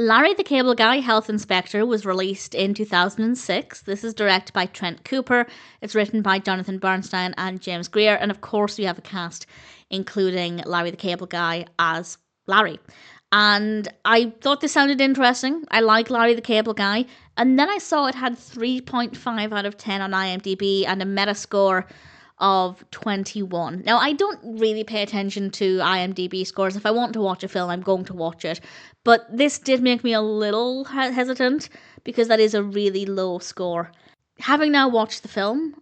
Larry the Cable Guy, Health Inspector, was released in 2006. This is directed by Trent Cooper. It's written by Jonathan Bernstein and James Greer. And of course, we have a cast including Larry the Cable Guy as Larry. And I thought this sounded interesting. I like Larry the Cable Guy. And then I saw it had 3.5 out of 10 on IMDb and a Metascore of 21. Now, I don't really pay attention to IMDb scores. If I want to watch a film, I'm going to watch it. But this did make me a little hesitant because that is a really low score. Having now watched the film,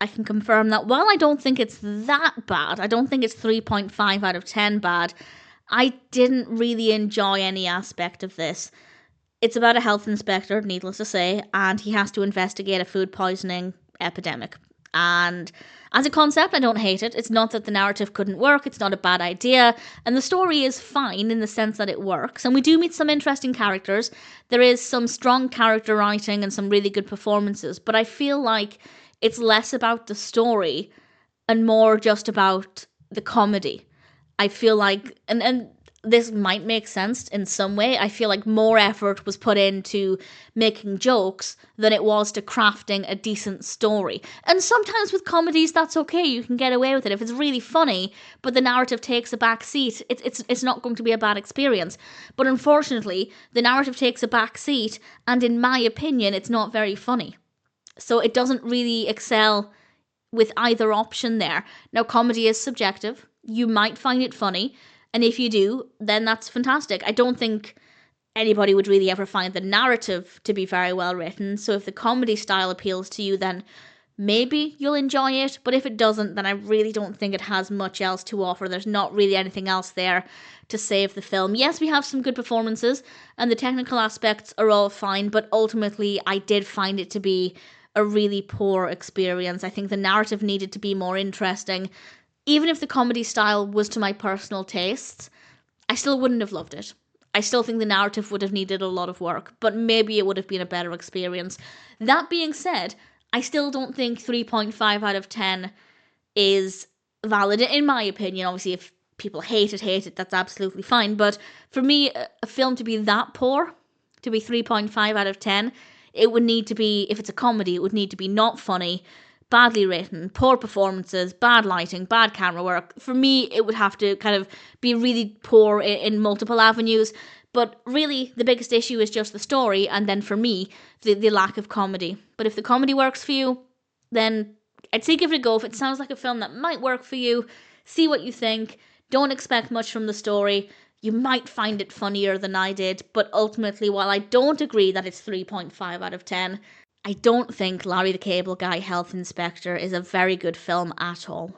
I can confirm that while I don't think it's that bad, I don't think it's 3.5 out of 10 bad, I didn't really enjoy any aspect of this. It's about a health inspector, needless to say, and he has to investigate a food poisoning epidemic. And as a concept, I don't hate it. It's not that the narrative couldn't work, it's not a bad idea, and the story is fine in the sense that it works. And we do meet some interesting characters. There is some strong character writing and some really good performances, but I feel like it's less about the story and more just about the comedy. I feel like, and this might make sense in some way, I feel like more effort was put into making jokes than it was to crafting a decent story. And sometimes with comedies, that's okay, you can get away with it. If it's really funny, but the narrative takes a back seat, it's not going to be a bad experience. But unfortunately, the narrative takes a back seat, and in my opinion, it's not very funny. So it doesn't really excel with either option there. Now, comedy is subjective. You might find it funny, and if you do, then that's fantastic. I don't think anybody would really ever find the narrative to be very well written, so if the comedy style appeals to you, then maybe you'll enjoy it, but if it doesn't, then I really don't think it has much else to offer. There's not really anything else there to save the film. Yes, we have some good performances, and the technical aspects are all fine, but ultimately I did find it to be a really poor experience. I think the narrative needed to be more interesting. Even if the comedy style was to my personal tastes, I still wouldn't have loved it. I still think the narrative would have needed a lot of work, but maybe it would have been a better experience. That being said, I still don't think 3.5 out of 10 is valid, in my opinion. Obviously, if people hate it, that's absolutely fine. But for me, a film to be that poor, to be 3.5 out of 10, it would need to be, if it's a comedy, it would need to be not funny, badly written, poor performances, bad lighting, bad camera work. For me, it would have to kind of be really poor in multiple avenues. But really, the biggest issue is just the story, and then for me, the lack of comedy. But if the comedy works for you, then I'd say give it a go. If it sounds like a film that might work for you, see what you think. Don't expect much from the story. You might find it funnier than I did, but ultimately, while I don't agree that it's 3.5 out of 10, I don't think Larry the Cable Guy, Health Inspector is a very good film at all.